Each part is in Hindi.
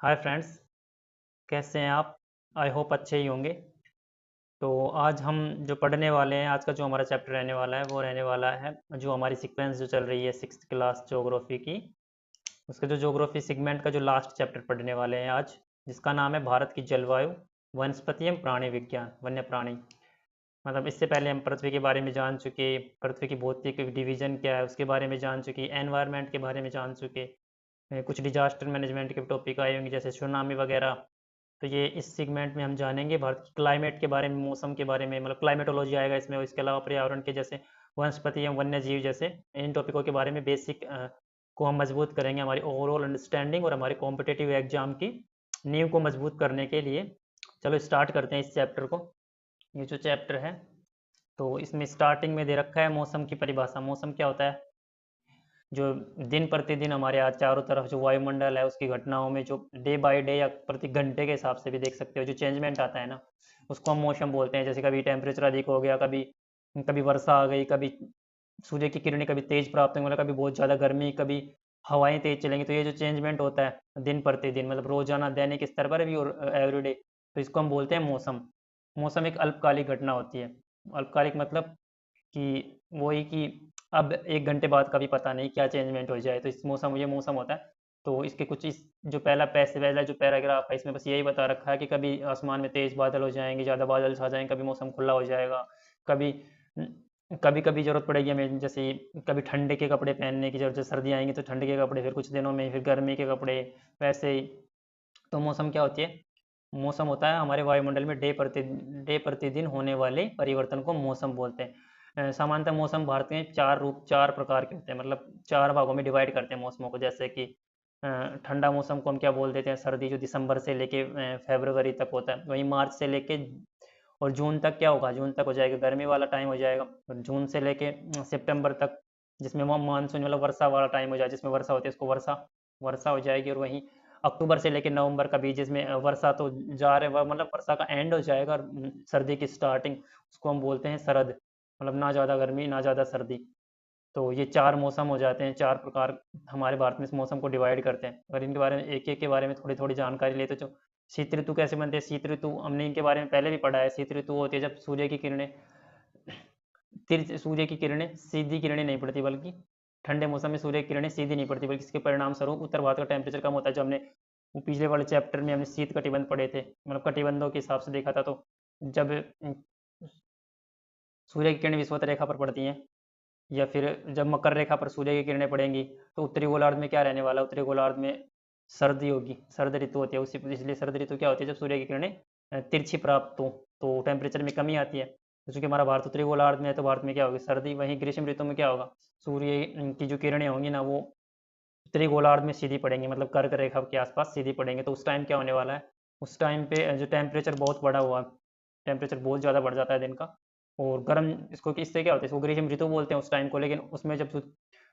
हाय फ्रेंड्स, कैसे हैं आप? आई होप अच्छे ही होंगे। तो आज हम जो पढ़ने वाले हैं, आज का जो हमारा चैप्टर रहने वाला है वो रहने वाला है जो हमारी सीक्वेंस जो चल रही है सिक्स्थ क्लास ज्योग्राफी की। उसका जो ज्योग्राफी सेगमेंट का जो लास्ट चैप्टर पढ़ने वाले हैं आज, जिसका नाम है भारत की जलवायु, वनस्पति एवं प्राणी विज्ञान, वन्य प्राणी। मतलब इससे पहले हम पृथ्वी के बारे में जान चुके, पृथ्वी की भौतिक डिवीजन क्या है उसके बारे में जान चुके, एनवायरनमेंट के बारे में जान चुके। कुछ डिजास्टर मैनेजमेंट के टॉपिक आए होंगे जैसे सुनामी वगैरह। तो ये इस सेगमेंट में हम जानेंगे भारत की क्लाइमेट के बारे में, मौसम के बारे में, मतलब क्लाइमेटोलॉजी आएगा इसमें, और इसके अलावा पर्यावरण के जैसे वनस्पति एवं वन्य जीव जैसे इन टॉपिकों के बारे में बेसिक को हम मजबूत करेंगे, हमारी ओवरऑल अंडरस्टैंडिंग और हमारे कॉम्पिटेटिव एग्जाम की नींव को मजबूत करने के लिए। चलो स्टार्ट करते हैं इस चैप्टर को। ये जो चैप्टर है, तो इसमें स्टार्टिंग में दे रखा है मौसम की परिभाषा। मौसम क्या होता है? जो दिन प्रतिदिन हमारे यहाँ चारों तरफ जो वायुमंडल है उसकी घटनाओं में जो डे बाय डे या प्रति घंटे के हिसाब से भी देख सकते हो जो चेंजमेंट आता है ना, उसको हम मौसम बोलते हैं। जैसे कभी टेम्परेचर अधिक हो गया, कभी कभी वर्षा आ गई, कभी सूर्य की किरणें कभी तेज प्राप्त होंगी, मतलब कभी बहुत ज़्यादा गर्मी, कभी हवाएं तेज चलेंगी। तो ये जो चेंजमेंट होता है दिन प्रतिदिन, मतलब रोजाना दैनिक स्तर पर भी और एवरीडे, तो इसको हम बोलते हैं मौसम। मौसम एक अल्पकालिक घटना होती है। अल्पकालिक मतलब कि वही कि अब 1 घंटे बाद का भी पता नहीं क्या चेंजमेंट हो जाए, तो इस मौसम ये मौसम होता है। तो इसके कुछ इस जो पहला जो पैराग्राफ है इसमें बस यही बता रखा है कि कभी आसमान में तेज बादल हो जाएंगे, ज़्यादा बादल छा जाएंगे, कभी मौसम खुला हो जाएगा, कभी कभी कभी ज़रूरत पड़ेगी हमें, जैसे कभी ठंडे के कपड़े पहनने की जरूरत, जैसे सर्दी आएंगी तो ठंडे के कपड़े, फिर कुछ दिनों में फिर गर्मी के कपड़े, वैसे ही। तो मौसम क्या होती है? मौसम होता है हमारे वायुमंडल में डे प्रतिदिन होने वाले परिवर्तन को मौसम बोलते हैं। सामान्यतः मौसम भारत में चार प्रकार के होते हैं, मतलब चार भागों में डिवाइड करते हैं मौसमों को। जैसे कि ठंडा मौसम को हम क्या बोल देते हैं? सर्दी, जो दिसंबर से लेके फरवरी तक होता है। वहीं मार्च से लेके और जून तक क्या होगा? जून तक हो जाएगा गर्मी वाला टाइम हो जाएगा। और जून से लेके सितंबर तक, जिसमें मानसून मतलब वर्षा वाला टाइम हो जाए, जिसमें वर्षा होती है उसको वर्षा वर्षा हो जाएगी। और वहीं अक्टूबर से लेकर नवंबर का बीच, जिसमें वर्षा तो जा रहे मतलब वर्षा का एंड हो जाएगा और सर्दी की स्टार्टिंग, उसको हम बोलते हैं शरद। मतलब ना ज़्यादा गर्मी ना ज़्यादा सर्दी। तो ये चार मौसम हो जाते हैं, चार प्रकार हमारे भारत में इस मौसम को डिवाइड करते हैं। अगर इनके बारे में एक एक के बारे में थोड़ी थोड़ी जानकारी ले, तो जो शीत ऋतु कैसे बनते हैं? शीत ऋतु हमने इनके बारे में पहले भी पढ़ा है। शीत ऋतु होती है जब सूर्य की किरणें सीधी किरणें नहीं पड़ती, बल्कि ठंडे मौसम में सूर्य की किरणें सीधी नहीं पड़ती, बल्कि इसके परिणाम स्वरूप उत्तर भारत का टेम्परेचर कम होता है। जो हमने वो पिछले वाले चैप्टर में हमने शीत कटिबंध पढ़े थे, मतलब कटिबंधों के हिसाब से देखा था। तो जब सूर्य की किरणें विषुवत रेखा पर पड़ती हैं, या फिर जब मकर रेखा पर सूर्य की किरणें पड़ेंगी, तो उत्तरी गोलार्ध में क्या रहने वाला है? उत्तरी गोलार्ध में सर्दी होगी, सर्द ऋतु होती है उसी, इसलिए सर्द ऋतु क्या होती है? जब सूर्य की किरणें तिरछी प्राप्त हो तो टेम्परेचर में कमी आती है। तो चूंकि हमारा भारत उत्तरी गोलार्ध में है, तो भारत में क्या होगी? सर्दी। वहीं ग्रीष्म ऋतु में क्या होगा? सूर्य की जो किरणें होंगी ना, वो उत्तरी गोलार्ध में सीधी पड़ेंगी, मतलब कर्क रेखा के आसपास सीधी पड़ेंगे। तो उस टाइम क्या होने वाला है? उस टाइम पे जो टेम्परेचर बहुत बढ़ा हुआ, टेम्परेचर बहुत ज़्यादा बढ़ जाता है दिन का। और गर्म, इसको इससे क्या होता है? इसको ग्रीष्म ऋतु बोलते हैं उस टाइम को। लेकिन उसमें जब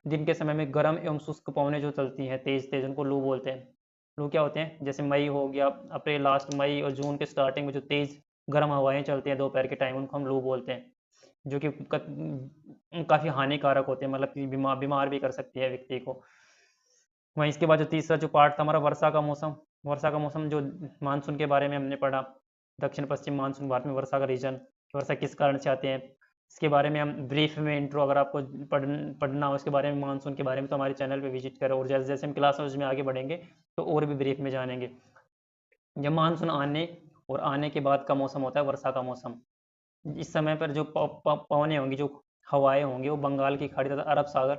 दिन के समय में गर्म एवं शुष्क पवनें जो चलती हैं तेज तेज, उनको लू बोलते हैं। लू क्या होते हैं? जैसे मई हो गया, अप्रैल लास्ट मई और जून के स्टार्टिंग में जो तेज गर्म हवाएं चलती हैं दोपहर के टाइम, उनको हम लू बोलते हैं। जो कि काफ़ी हानिकारक होते हैं, मतलब कि बीमार बीमार भी कर सकती है व्यक्ति को। वहीं इसके बाद जो तीसरा जो पार्ट था हमारा, वर्षा का मौसम। वर्षा का मौसम जो मानसून के बारे में हमने पढ़ा, दक्षिण पश्चिम मानसून भारत में वर्षा का रीजन, वर्षा किस कारण से आते हैं, इसके बारे में हम ब्रीफ में इंट्रो, अगर आपको पढ़ना हो इसके बारे में, मानसून के बारे में, तो हमारे चैनल पे विजिट करो। और जैसे जैसे हम क्लास में आगे बढ़ेंगे तो और भी ब्रीफ में जानेंगे। जब मानसून आने और आने के बाद का मौसम होता है वर्षा का मौसम। इस समय पर जो पवनें होंगी, जो हवाएं होंगी, वो बंगाल की खाड़ी तथा अरब सागर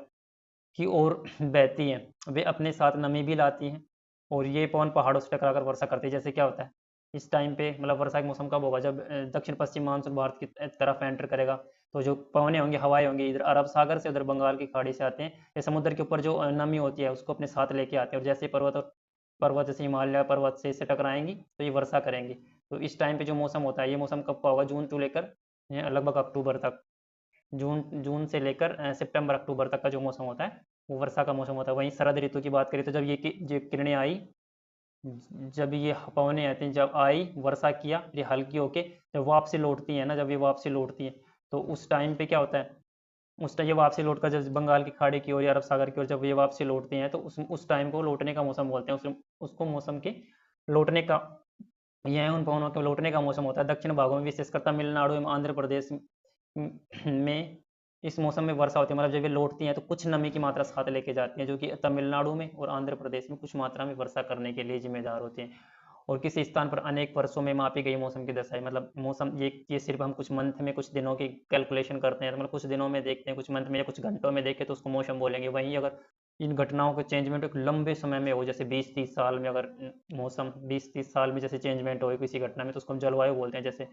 की ओर बहती हैं। वे अपने साथ नमी भी लाती हैं, और ये पवन पहाड़ों से टकराकर वर्षा करती है। जैसे क्या होता है इस टाइम पे, मतलब वर्षा का मौसम कब होगा? जब दक्षिण पश्चिम मानसून भारत की तरफ एंटर करेगा, तो जो पवनें होंगी, हवाएं होंगी, इधर अरब सागर से, उधर बंगाल की खाड़ी से आते हैं। ये समुद्र के ऊपर जो नमी होती है उसको अपने साथ लेके आते हैं, और जैसे पर्वत जैसे हिमालय पर्वत से इससे टकराएंगी तो ये वर्षा करेंगी। तो इस टाइम पे जो मौसम होता है, ये मौसम कब का होगा? जून टू लेकर लगभग अक्टूबर तक। जून जून से लेकर सितंबर अक्टूबर तक का जो मौसम होता है वो वर्षा का मौसम होता है। वहीं शरद ऋतु की बात करें तो जब जो किरणें आई, जब ये पवनें आती हैं, जब आई वर्षा किया, ये हल्की होके जब वापसी लौटती है ना, जब ये वापसी लौटती है, तो उस टाइम पे क्या होता है? उस टाइम ये वापसी लौट कर जब बंगाल की खाड़ी की ओर या अरब सागर की ओर जब ये वापसी लौटती हैं तो उस टाइम को लौटने का मौसम बोलते हैं, उसको मौसम के लौटने का, यह उन पवनों के लौटने का मौसम होता है। दक्षिण भागों में विशेषकर तमिलनाडु एवं आंध्र प्रदेश में इस मौसम में वर्षा होती है, मतलब जब ये लौटती हैं तो कुछ नमी की मात्रा साथ लेके जाती हैं, जो कि तमिलनाडु में और आंध्र प्रदेश में कुछ मात्रा में वर्षा करने के लिए जिम्मेदार होती हैं। और किसी स्थान पर अनेक वर्षों में मापी गई मौसम की दशा है, मतलब मौसम ये सिर्फ हम कुछ मंथ में कुछ दिनों की कैलकुलेशन करते हैं, तो मतलब कुछ दिनों में देखते हैं, कुछ मंथ में या कुछ घंटों में देखें तो उसको मौसम बोलेंगे। वहीं अगर इन घटनाओं के चेंजमेंट एक लंबे समय में हो, जैसे 20-30 साल में, अगर मौसम 20-30 साल में जैसे चेंजमेंट हो किसी घटना में, तो उसको हम जलवायु बोलते हैं। जैसे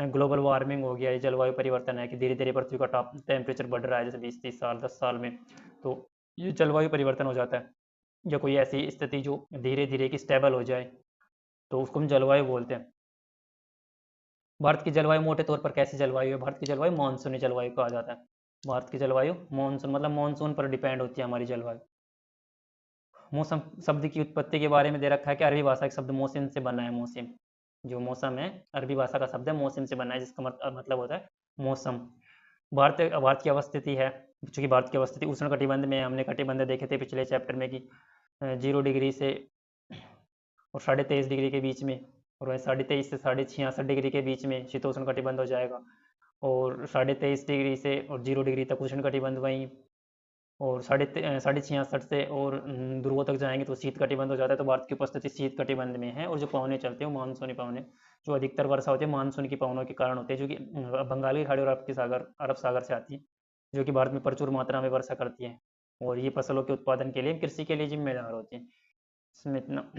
ग्लोबल वार्मिंग हो गया, ये जलवायु परिवर्तन है कि धीरे धीरे पृथ्वी का टेम्परेचर बढ़ रहा है, जैसे 20-30 साल 10 साल में, तो ये जलवायु परिवर्तन हो जाता है। या कोई ऐसी स्थिति जो धीरे धीरे की स्टेबल हो जाए, तो उसको हम जलवायु बोलते हैं। भारत की जलवायु मोटे तौर पर कैसी जलवायु है? भारत की जलवायु मानसूनी जलवायु कहा जाता है। भारत की जलवायु मानसून, मतलब मानसून पर डिपेंड होती है हमारी जलवायु। मौसम शब्द की उत्पत्ति के बारे में दे रखा है कि अरबी भाषा के शब्द मौसम से बना है। मौसम, जो मौसम है, अरबी भाषा का शब्द है, मौसम से बना है, जिसका मतलब होता है मौसम। भारत भारत की अवस्थिति है, चूंकि भारत की अवस्थिति उष्ण कटिबंध में है, हमने कटिबंध देखे थे पिछले चैप्टर में कि 0 डिग्री से और 23.5 डिग्री के बीच में, और वही 23.5 से 66.5 डिग्री के बीच में शीतोष्ण कटिबंध हो जाएगा, और 23.5 डिग्री से और 0 डिग्री तक उष्ण कटिबंध, वहीं और 66 से और ध्रुवों तक जाएंगे तो शीत कटिबंध हो जाता है। तो भारत की उपस्थिति शीत कटिबंध में है, और जो पवने चलते हैं वो मानसूनी पवने, जो अधिकतर वर्षा होती है मानसून की पवनों के कारण होती है, जो कि बंगाल की खाड़ी और अरब सागर से आती है, जो कि भारत में प्रचुर मात्रा में वर्षा करती है, और ये फसलों के उत्पादन के लिए, कृषि के लिए जिम्मेदार होती है। इसमें इतना।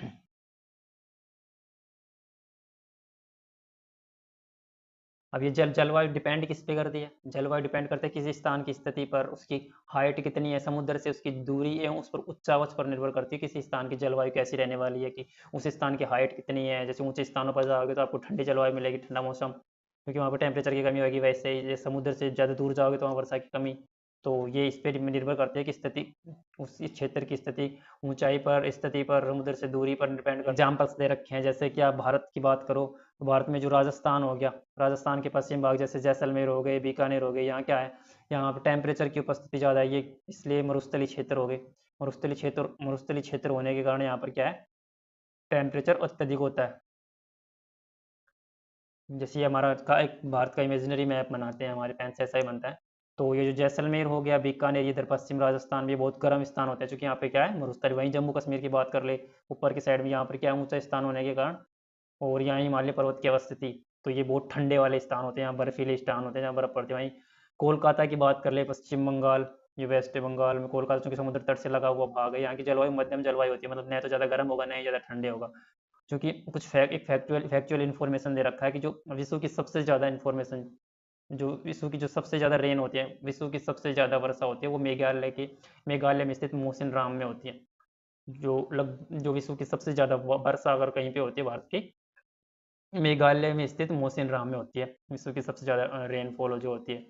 अब ये जलवायु डिपेंड किस पे करती है? जलवायु डिपेंड करता है किसी स्थान की स्थिति पर, उसकी हाइट कितनी है, समुद्र से उसकी दूरी एवं उस पर उच्चावच पर निर्भर करती है किसी स्थान की जलवायु कैसी रहने वाली है, कि उस स्थान की हाइट कितनी है। जैसे ऊंचे स्थानों पर जाओगे तो आपको ठंडी जलवायु मिलेगी, ठंडा मौसम, क्योंकि वहाँ पर टेम्परेचर की कमी होगी। वैसे ही समुद्र से ज़्यादा दूर जाओगे तो वहाँ वर्षा की कमी। तो ये इस पर निर्भर करती है कि स्थिति, उस क्षेत्र की स्थिति, ऊंचाई पर, स्थिति पर, समुद्र से दूरी पर डिपेंड कर। एग्जाम्पल्स दे रखे हैं, जैसे कि आप भारत की बात करो तो भारत में जो राजस्थान हो गया, राजस्थान के पश्चिम भाग जैसे जैसलमेर हो गए, बीकानेर हो गए, यहाँ क्या है, यहाँ पर टेम्परेचर की उपस्थिति ज़्यादा है, ये इसलिए मरुस्थलीय क्षेत्र हो गए। मरुस्थलीय क्षेत्र होने के कारण यहाँ पर क्या है, टेम्परेचर अत्यधिक होता है। जैसे ये हमारा का एक भारत का इमेजिनरी मैप बनाते हैं हमारे पेन से, ऐसा ही बनता है। तो ये जो जैसलमेर हो गया, बीकानेर, इधर पश्चिम राजस्थान में बहुत गर्म स्थान होते हैं, क्योंकि यहाँ पे क्या है, मरुस्थलीय। वहीं जम्मू कश्मीर की बात कर ले, ऊपर की साइड में, यहाँ पर क्या है, ऊंचा स्थान होने के कारण, और यहाँ हिमालय पर्वत की अवस्थिति, तो ये बहुत ठंडे वाले स्थान होते हैं, यहाँ बर्फीले स्थान होते हैं जहाँ बर्फ पड़ती है। वहीं कोलकाता की बात कर ले, पश्चिम बंगाल, ये वेस्ट बंगाल में कोलकाता चूंकि समुद्र तट से लगा हुआ भाग है, यहाँ की जलवायु मध्यम जलवायु होती है, मतलब न तो ज़्यादा गर्म होगा, न ही ज़्यादा ठंडे होगा। क्योंकि कुछ एक फैक्चुअल इन्फॉर्मेशन दे रखा है कि जो विश्व की सबसे ज़्यादा इन्फॉर्मेशन, जो विश्व की जो सबसे ज़्यादा रेन होती है, विश्व की सबसे ज़्यादा वर्षा होती है, वो मेघालय में स्थित मोसिन राम में होती है। जो विश्व की सबसे ज़्यादा वर्षा अगर कहीं पे होती है भारत की, मेघालय में स्थित मोसिन राम में होती है, विश्व की सबसे ज़्यादा रेनफॉल जो होती है।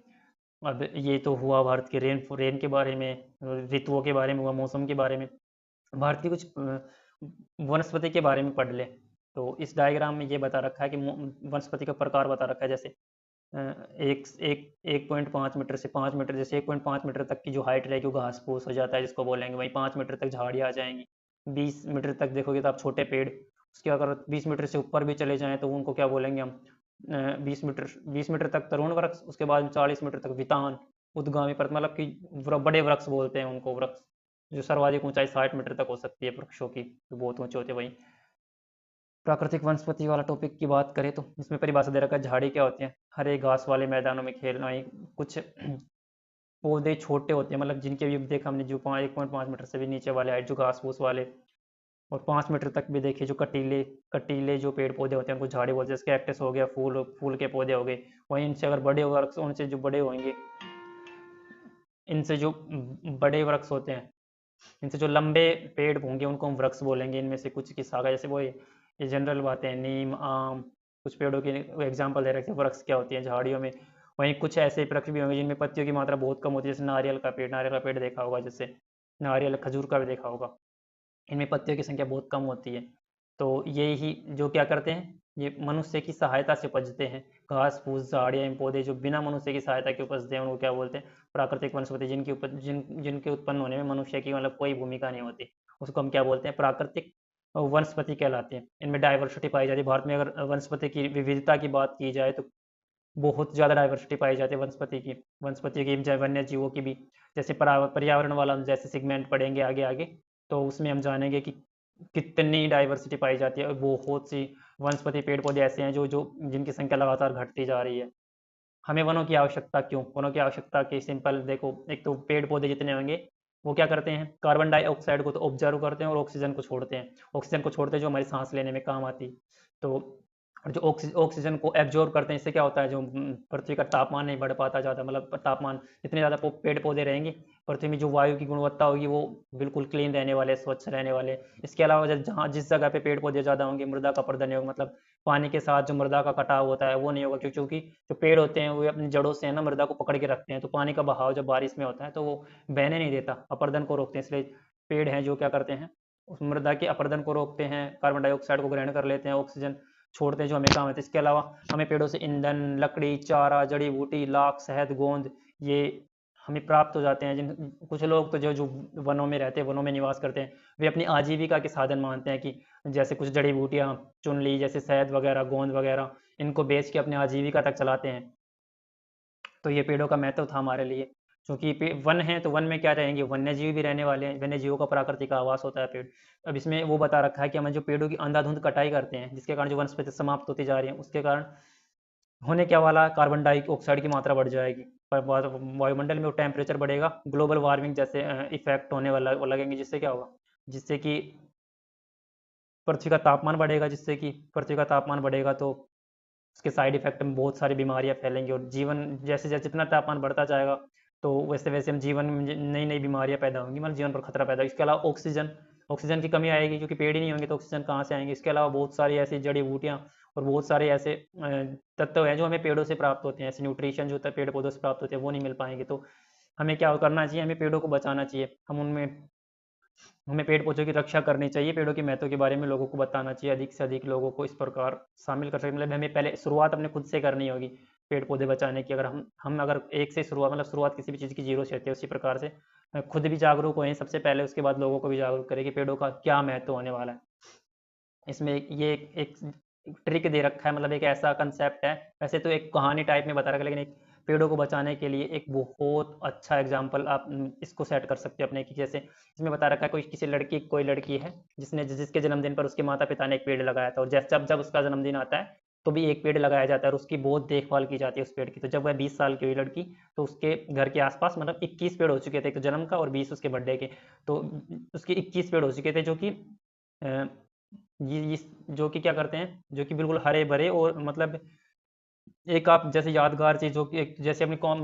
अब ये तो हुआ भारत के रेन के बारे में, ऋतुओं के बारे में हुआ, मौसम के बारे में। भारत की कुछ वनस्पति के बारे में पढ़ ले, तो इस डायग्राम में ये बता रखा है कि वनस्पति का प्रकार बता रखा है। जैसे एक एक 1.5 मीटर से 5 मीटर, जैसे 1.5 मीटर तक की जो हाइट रहेगी वो घास फूस हो जाता है, जिसको बोलेंगे। वहीं 5 मीटर तक झाड़ियाँ आ जाएंगी। 20 मीटर तक देखोगे तो आप छोटे पेड़। उसके अगर 20 मीटर से ऊपर भी चले जाएं तो उनको क्या बोलेंगे हम, 20 मीटर तक तरुण वृक्ष, उसके बाद 40 मीटर तक वितान, उद्गामी पर्वत, मतलब कि बड़े वृक्ष बोलते हैं उनको, वृक्ष जो सर्वाधिक ऊंचाई 60 मीटर तक हो सकती है वृक्षों की, जो बहुत ऊंचे होते हैं। वहीं प्राकृतिक वनस्पति वाला टॉपिक की बात करें तो इसमें परिभाषा दे रखा है, झाड़ी क्या होती है, हरे घास वाले मैदानों में खेलना। कुछ पौधे छोटे होते हैं, मतलब जिनके भी देखा हमने, जो 1.5 मीटर से भी नीचे वाले हाइट, जो घास फूस वाले, और 5 मीटर तक भी देखे जो कटीले कटीले जो पेड़ पौधे होते हैं उनको झाड़ी बोलते हैं। जैसे कैक्टस हो गया, फूल फूल के पौधे हो गए। वहीं इनसे अगर बड़े वृक्ष, उनसे जो बड़े होंगे, इनसे जो बड़े वृक्ष होते हैं, इनसे जो लंबे पेड़ होंगे उनको हम वृक्ष बोलेंगे। इनमें से कुछ की शाखा, जैसे वो ये जनरल बातें हैं, नीम, आम, कुछ पेड़ों की एग्जाम्पल दे रखे हैं वृक्ष क्या होती है झाड़ियों में। वहीं कुछ ऐसे वृक्ष भी होंगे जिनमें पत्तियों की मात्रा बहुत कम होती है, जैसे नारियल का पेड़ देखा होगा, जैसे नारियल, खजूर का भी देखा होगा, इनमें पत्तियों की संख्या बहुत कम होती है। तो ये ही जो क्या करते हैं, ये मनुष्य की सहायता से उपजते हैं। घास फूस झाड़ियाँ एवं पौधे जो बिना मनुष्य की सहायता के उपजते हैं उनको क्या बोलते हैं? प्राकृतिक वनस्पति। जिनके उत्पन्न होने में मनुष्य की मतलब कोई भूमिका नहीं होती, उसको हम क्या बोलते हैं? प्राकृतिक वनस्पति कहलाते हैं। इनमें डाइवर्सिटी पाई जाती है। भारत में अगर वनस्पति की विविधता की बात की जाए तो बहुत ज़्यादा डाइवर्सिटी पाई जाती है वनस्पति की चाहे वन्य जीवों की भी। जैसे पर्यावरण वाला हम जैसे सेगमेंट पढ़ेंगे आगे आगे, तो उसमें हम जानेंगे कि कितनी डाइवर्सिटी पाई जाती है और बहुत सी वनस्पति पेड़ पौधे ऐसे हैं जो जो जिनकी संख्या लगातार घटती जा रही है। हमें वनों की आवश्यकता क्यों? वनों की आवश्यकता की सिंपल देखो, एक तो पेड़ पौधे जितने होंगे वो क्या करते हैं? कार्बन डाइऑक्साइड को तो ऑब्जर्व करते हैं और ऑक्सीजन को छोड़ते हैं। ऑक्सीजन को छोड़ते हैं जो हमारी सांस लेने में काम आती है। तो और जो ऑक्सीजन को एब्जॉर्ब करते हैं, इससे क्या होता है? जो पृथ्वी का तापमान नहीं बढ़ पाता ज़्यादा, मतलब तापमान जितने ज़्यादा पेड़ पौधे रहेंगे, पृथ्वी में जो वायु की गुणवत्ता होगी वो बिल्कुल क्लीन रहने वाले, स्वच्छ रहने वाले। इसके अलावा जहाँ जिस जगह पे पेड़ पौधे ज़्यादा होंगे मृदा का अपरदन नहीं होगा, मतलब पानी के साथ जो मृदा का कटाव होता है वो नहीं होगा, क्योंकि जो पेड़ होते हैं वो अपनी जड़ों से है ना मृदा को पकड़ के रखते हैं, तो पानी का बहाव जब बारिश में होता है तो वो बहने नहीं देता, अपरदन को रोकते हैं। इसलिए पेड़ हैं जो क्या करते हैं? उस मृदा के अपरदन को रोकते हैं, कार्बन डाइऑक्साइड को ग्रहण कर लेते हैं, ऑक्सीजन छोड़ते हैं जो हमें काम आते हैं। इसके अलावा हमें पेड़ों से ईंधन, लकड़ी, चारा, जड़ी बूटी, लाख, शहद, गोंद ये हमें प्राप्त हो जाते हैं। जिन कुछ लोग तो जो जो वनों में रहते हैं, वनों में निवास करते हैं, वे अपनी आजीविका के साधन मानते हैं कि जैसे कुछ जड़ी बूटियाँ चुन ली, जैसे शहद वगैरह, गोंद वगैरह, इनको बेच के अपनी आजीविका तक चलाते हैं। तो ये पेड़ों का महत्व था हमारे लिए, क्योंकि वन है तो वन में क्या रहेंगे? वन्य जीव भी रहने वाले हैं, वन्य जीवों का प्राकृतिक आवास होता है पेड़। अब इसमें वो बता रखा है कि हम जो पेड़ों की अंधाधुंध कटाई करते हैं, जिसके कारण जो वनस्पति समाप्त होती जा रही है, उसके कारण होने क्या वाला? कार्बन डाइऑक्साइड की मात्रा बढ़ जाएगी, वायुमंडल में वो टेम्परेचर बढ़ेगा, ग्लोबल वार्मिंग जैसे इफेक्ट होने वाला वो लगेंगे। जिससे क्या होगा? जिससे कि पृथ्वी का तापमान बढ़ेगा, जिससे कि पृथ्वी का तापमान बढ़ेगा तो उसके साइड इफेक्ट में बहुत सारी बीमारियां फैलेंगी, और जीवन जैसे जैसे जितना तापमान बढ़ता जाएगा तो वैसे वैसे हम जीवन में नई नई बीमारियां पैदा होंगी, मतलब जीवन पर खतरा पैदा होगा। इसके अलावा ऑक्सीजन ऑक्सीजन की कमी आएगी, क्योंकि पेड़ ही नहीं होंगे तो ऑक्सीजन कहाँ से आएंगे? इसके अलावा बहुत सारी ऐसी जड़ी बूटियाँ और बहुत सारे ऐसे तत्व हैं जो हमें पेड़ों से प्राप्त होते हैं, ऐसे न्यूट्रिशन जो पेड़ पौधों से प्राप्त होते हैं वो नहीं मिल पाएंगे। तो हमें क्या करना चाहिए? हमें पेड़ों को बचाना चाहिए। हमें पेड़ पौधों की रक्षा करनी चाहिए, पेड़ों के महत्व के बारे में लोगों को बताना चाहिए, अधिक से अधिक लोगों को इस प्रकार शामिल कर सकते, मतलब हमें पहले शुरुआत अपने खुद से करनी होगी पेड़ पौधे बचाने की। अगर हम अगर एक से शुरुआत, मतलब शुरुआत किसी भी चीज़ की जीरो से होती है, उसी प्रकार से खुद भी जागरूक हों सबसे पहले, उसके बाद लोगों को भी जागरूक करें कि पेड़ों का क्या महत्व होने वाला है। इसमें एक ट्रिक दे रखा है, मतलब एक ऐसा कंसेप्ट है, वैसे तो एक कहानी टाइप में बता रखा है, लेकिन एक पेड़ों को बचाने के लिए एक बहुत अच्छा एग्जाम्पल आप इसको सेट कर सकते हो अपने की। जैसे इसमें बता रखा है कोई लड़की है जिसके जन्मदिन पर उसके माता पिता ने एक पेड़ लगाया था, और जब जब उसका जन्मदिन आता है तो भी एक पेड़ लगाया जाता है और उसकी बहुत देखभाल की जाती है उस पेड़ की। तो जब वह 20 साल की हुई लड़की, तो उसके घर के आसपास मतलब 21 पेड़ हो चुके थे, एक तो जन्म का और 20 उसके बर्थडे के। तो उसके 21 पेड़ हो चुके थे, जो कि ये जो कि क्या करते हैं, जो कि बिल्कुल हरे भरे, और मतलब एक आप जैसे यादगार चीज जो कि एक जैसे अपनी कौम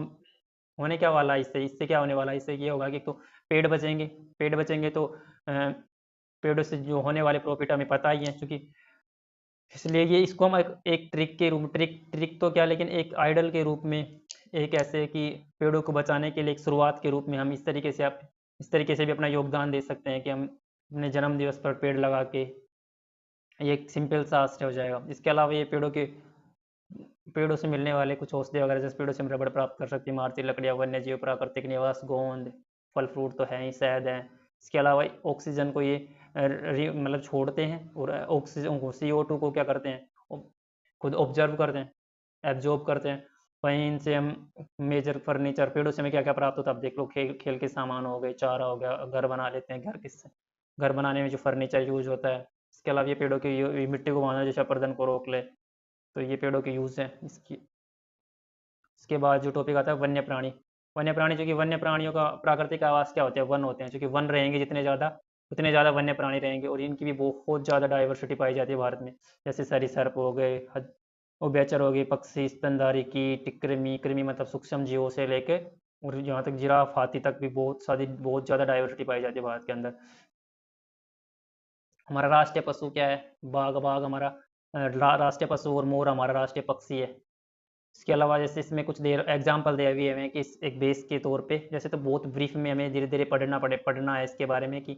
होने क्या वाला है, इससे इससे क्या होने वाला है? इससे ये होगा कि एक तो पेड़ बचेंगे तो पेड़ों से जो होने वाले प्रॉफिट हमें पता ही है, क्योंकि इसलिए ये इसको हम एक ट्रिक के रूप ट्रिक तो क्या, लेकिन एक आइडल के रूप में, एक ऐसे कि पेड़ों को बचाने के लिए एक शुरुआत के रूप में हम इस तरीके से भी अपना योगदान दे सकते हैं कि हम अपने जन्म दिवस पर पेड़ लगा के, ये एक सिंपल सा आस्ते हो जाएगा। इसके अलावा ये पेड़ों से मिलने वाले कुछ औषधि वगैरह, जैसे पेड़ों से हम रबड़ प्राप्त कर सकते हैं, इमारती लकड़ियाँ, वन्य जीव, प्राकृतिक निवास, गोंद, फल फ्रूट तो है ही, शहद है। इसके अलावा ऑक्सीजन को ये मतलब छोड़ते हैं, और ऑक्सीजन को CO2 को क्या करते हैं? खुद ऑब्जर्व करते हैं, एब्जॉर्ब करते हैं। वहीं इनसे हम मेजर फर्नीचर, पेड़ों से हमें क्या क्या प्राप्त होता है? अब देख लो, खेल खेल के सामान हो गए, चारा हो गया, घर बना लेते हैं, घर बनाने में जो फर्नीचर यूज होता है। इसके अलावा ये पेड़ों की मिट्टी को बांधना जैसे अपरदन को रोक ले, तो ये पेड़ों के यूज़ है इसकी। इसके बाद जो टॉपिक आता है वन्य प्राणी, जो कि वन्य प्राणियों का प्राकृतिक आवास क्या होते हैं? वन होते हैं। जो कि वन रहेंगे जितने ज़्यादा, उतने ज़्यादा वन्य प्राणी रहेंगे, और इनकी भी बहुत ज़्यादा डाइवर्सिटी पाई जाती है भारत में। जैसे सरीसृप हो गए, उभयचर हो गए, पक्षी, स्तनधारी कीट, कृमि कृमि मतलब सूक्ष्म जीवों से लेके, और यहाँ तक जिराफ, हाथी तक भी बहुत ज़्यादा डाइवर्सिटी पाई जाती है भारत के अंदर। हमारा राष्ट्रीय पशु क्या है? बाघ हमारा राष्ट्रीय पशु, और मोर हमारा राष्ट्रीय पक्षी है। इसके अलावा जैसे इसमें कुछ देर एग्जाम्पल दिए हुए हैं कि एक बेस के तौर पे, जैसे तो बहुत ब्रीफ में हमें धीरे धीरे पढ़ना है इसके बारे में कि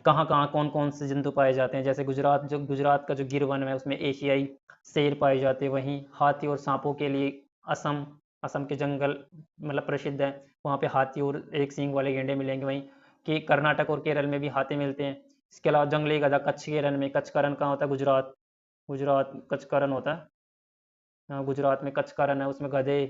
कहाँ कहाँ कौन कौन से जंतु पाए जाते हैं। जैसे गुजरात का जो गिर वन है उसमें एशियाई शेर पाए जाते हैं। वहीं हाथी और सांपों के लिए असम असम के जंगल मतलब प्रसिद्ध है, वहाँ पे हाथी और एक सींग वाले गेंडे मिलेंगे। वहीं कि कर्नाटक और केरल में भी हाथी मिलते हैं। इसके अलावा जंगली गधा कच्छ के रण में, कच्छ का रण कहाँ होता है? गुजरात, गुजरात कच्छ का रण होता है। हाँ, गुजरात में कच्छ का रण है, उसमें गधे।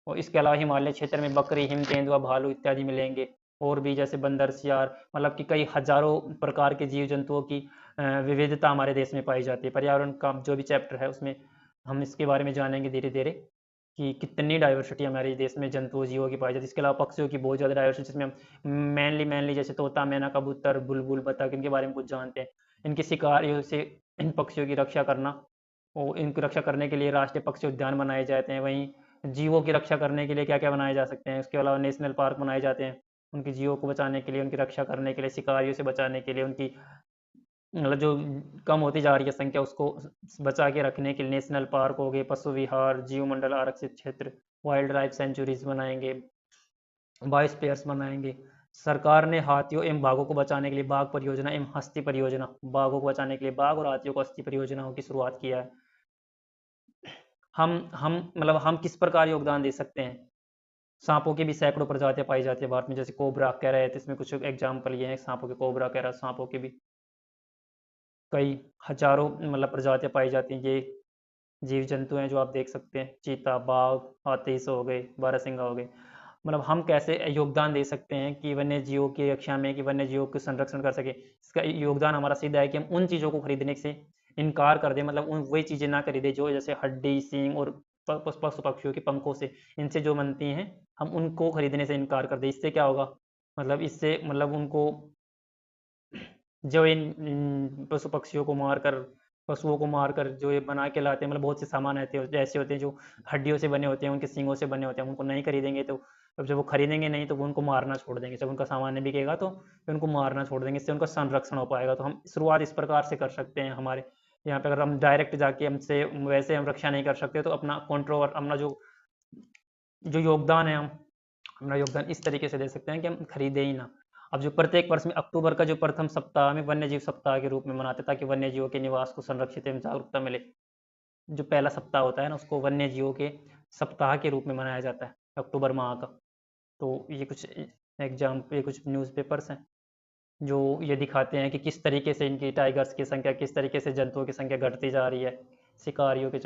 और इसके अलावा हिमालय क्षेत्र में बकरी, हिम तेंदुआ, भालू इत्यादि मिलेंगे। और भी जैसे बंदर, सियार, मतलब कि कई हजारों प्रकार के जीव जंतुओं की विविधता हमारे देश में पाई जाती है। पर्यावरण का जो भी चैप्टर है उसमें हम इसके बारे में जानेंगे धीरे धीरे कि कितनी डाइवर्सिटी हमारे देश में जंतुओं जीवों की पाई जाती है। इसके अलावा पक्षियों की बहुत ज़्यादा डाइवर्सिटी, जिसमें हम मेनली जैसे तोता, मैना, कबूतर, बुलबुल, बतख, इनके बारे में कुछ जानते हैं। इनकी शिकारियों से इन पक्षियों की रक्षा करना, और इनकी रक्षा करने के लिए राष्ट्रीय पक्षी उद्यान बनाए जाते हैं। वहीं जीवों की रक्षा करने के लिए क्या क्या बनाए जा सकते हैं? उसके अलावा नेशनल पार्क बनाए जाते हैं उनकी जीवों को बचाने के लिए, उनकी रक्षा करने के लिए, शिकारियों से बचाने के लिए, उनकी मतलब जो कम होती जा रही है संख्या उसको बचा के रखने के लिए नेशनल पार्क हो गए, पशु विहार, जीव मंडल आरक्षित क्षेत्र, वाइल्ड लाइफ सेंचुरीज बनाएंगे, बायोस्फीयर्स बनाएंगे। सरकार ने हाथियों एवं बाघों को बचाने के लिए बाघ परियोजना एवं हस्ती परियोजना, बाघों को बचाने के लिए बाघ और हाथियों को हस्ती परियोजनाओं की शुरुआत किया है। हम मतलब हम किस प्रकार योगदान दे सकते हैं? सांपों की भी सैकड़ों प्रजातियां पाई जाती है भारत में, जैसे कोबरा कह रहे थे, इसमें कुछ एग्जाम्पल ये हैं सांपों के। कोबरा कह रहा, सांपों के भी कई हजारों मतलब प्रजातियां पाई जाती हैं। ये जीव जंतु हैं जो आप देख सकते हैं, चीता, बाघ, हाथी से हो गए, बारहसिंगा हो गए। मतलब हम कैसे योगदान दे सकते हैं कि वन्य जीवों की रक्षा में, कि वन्य जीवों के संरक्षण कर सके? इसका योगदान हमारा सीधा है कि हम उन चीज़ों को खरीदने से इनकार कर दें, मतलब उन वही चीज़ें ना खरीदें जो जैसे हड्डी, सींग और पशु पक्षियों के पंखों से, इनसे जो बनती हैं, हम उनको खरीदने से इनकार कर दें। इससे क्या होगा? मतलब इससे मतलब उनको जो इन पशु पक्षियों को मारकर, पशुओं को मारकर जो ये बना के लाते हैं, मतलब बहुत से सामान ऐसे ऐसे होते हैं जो हड्डियों से बने होते हैं, उनके सींगों से बने होते हैं, उनको नहीं खरीदेंगे तो अब जब वो खरीदेंगे नहीं तो वो उनको मारना छोड़ देंगे। जब उनका सामान नहीं बिकेगा तो फिर उनको मारना छोड़ देंगे, इससे उनका संरक्षण हो पाएगा। तो हम शुरुआत इस प्रकार से कर सकते हैं। हमारे यहाँ पे अगर हम डायरेक्ट जाके हमसे वैसे हम रक्षा नहीं कर सकते तो अपना कंट्रोल, अपना जो जो योगदान है, हम अपना योगदान इस तरीके से दे सकते हैं कि हम खरीदे ही ना। अब जो प्रत्येक वर्ष में अक्टूबर का जो प्रथम सप्ताह में वन्य जीव सप्ताह के रूप में मनाते हैं, ताकि वन्य जीवों के निवास को संरक्षित एवं जागरूकता मिले। जो पहला सप्ताह होता है ना, उसको वन्य जीवों के सप्ताह के रूप में मनाया जाता है, अक्टूबर माह का। तो ये कुछ न्यूज़पेपर्स हैं जो ये दिखाते हैं कि किस तरीके से इनकी टाइगर्स की संख्या, किस तरीके से जंतुओं की संख्या घटती जा रही है शिकारियों के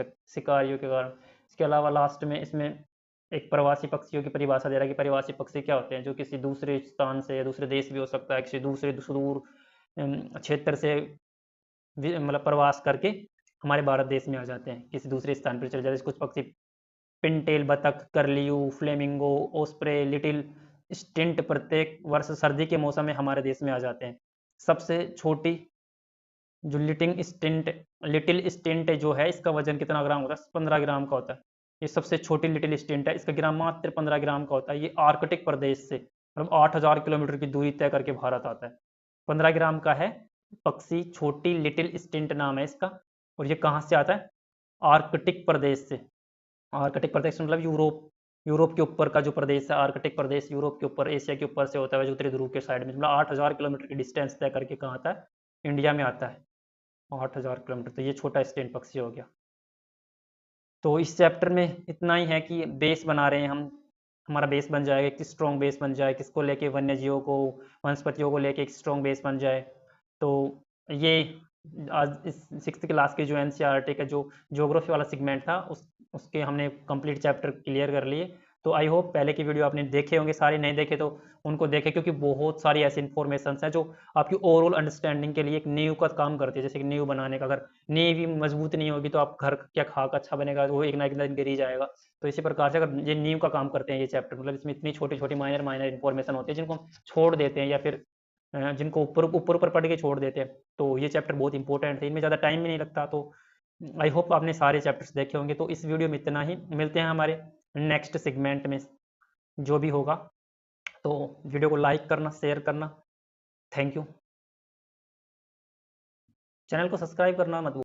कारण। इसके अलावा लास्ट में इसमें एक प्रवासी पक्षियों की परिभाषा दे रहा है कि प्रवासी पक्षी क्या होते हैं? जो किसी दूसरे स्थान से या दूसरे देश भी हो सकता है, किसी दूसरे सुदूर क्षेत्र से मतलब प्रवास करके हमारे भारत देश में आ जाते हैं, किसी दूसरे स्थान पर चले जाते हैं। कुछ पक्षी पिनटेल बतख, कर्लियू, फ्लेमिंगो, ओस्प्रे, लिटिल स्टिंट प्रत्येक वर्ष सर्दी के मौसम में हमारे देश में आ जाते हैं। सबसे छोटी जो लिटिल स्टिंट जो है, इसका वजन कितना ग्राम होता है? 15 ग्राम का होता है। ये सबसे छोटी लिटिल स्टिंट है, इसका ग्राम मात्र 15 ग्राम का होता है। ये आर्कटिक प्रदेश से मतलब 8000 किलोमीटर की दूरी तय करके भारत आता है। 15 ग्राम का है पक्षी, छोटी लिटिल स्टिंट नाम है इसका। और ये कहाँ से आता है? आर्कटिक प्रदेश से। आर्कटिक प्रदेश मतलब यूरोप, यूरोप के ऊपर का जो प्रदेश है, आर्कटिक प्रदेश यूरोप के ऊपर, एशिया के ऊपर से होता है, जो उत्तरी ध्रुव के साइड में, मतलब 8000 किलोमीटर की डिस्टेंस तय करके कहाँ आता है? इंडिया में आता है। 8000 किलोमीटर, तो ये छोटा स्टेन पक्षी हो गया। तो इस चैप्टर में इतना ही है कि बेस बना रहे हैं हम, हमारा बेस बन जाएगा, एक स्ट्रॉन्ग बेस बन जाए, किसको लेके? वन्य जीवों को, वनस्पतियों को लेके एक स्ट्रॉन्ग बेस बन जाए। तो ये आज इस 6th क्लास के जो एनसीईआरटी का जो ज्योग्राफी वाला सेगमेंट था उसके हमने कंप्लीट चैप्टर क्लियर कर लिए। तो आई होप पहले की वीडियो आपने देखे होंगे, सारे नहीं देखे तो उनको देखें, क्योंकि बहुत सारी ऐसी इन्फॉर्मेशन हैं जो आपकी ओवरऑल अंडरस्टैंडिंग के लिए एक नींव का काम करती है। जैसे कि नींव बनाने का, अगर नींव ही मजबूत नहीं होगी तो आप घर क्या खाक अच्छा बनेगा? वो एक ना एक दिन गिर ही जाएगा। तो इसी प्रकार से अगर ये नींव का काम करते हैं ये चैप्टर, मतलब इसमें इतनी छोटी छोटी माइनर माइनर इन्फॉर्मेशन होती है जिनको हम छोड़ देते हैं, या फिर जिनको ऊपर ऊपर ऊपर पढ़ के छोड़ देते हैं। तो ये चैप्टर बहुत इंपॉर्टेंट है, इनमें ज़्यादा टाइम भी नहीं लगता। तो आई होप आपने सारे चैप्टर्स देखे होंगे। तो इस वीडियो में इतना ही, मिलते हैं हमारे नेक्स्ट सेगमेंट में जो भी होगा। तो वीडियो को लाइक करना, शेयर करना। Thank you. चैनल को सब्सक्राइब करना मत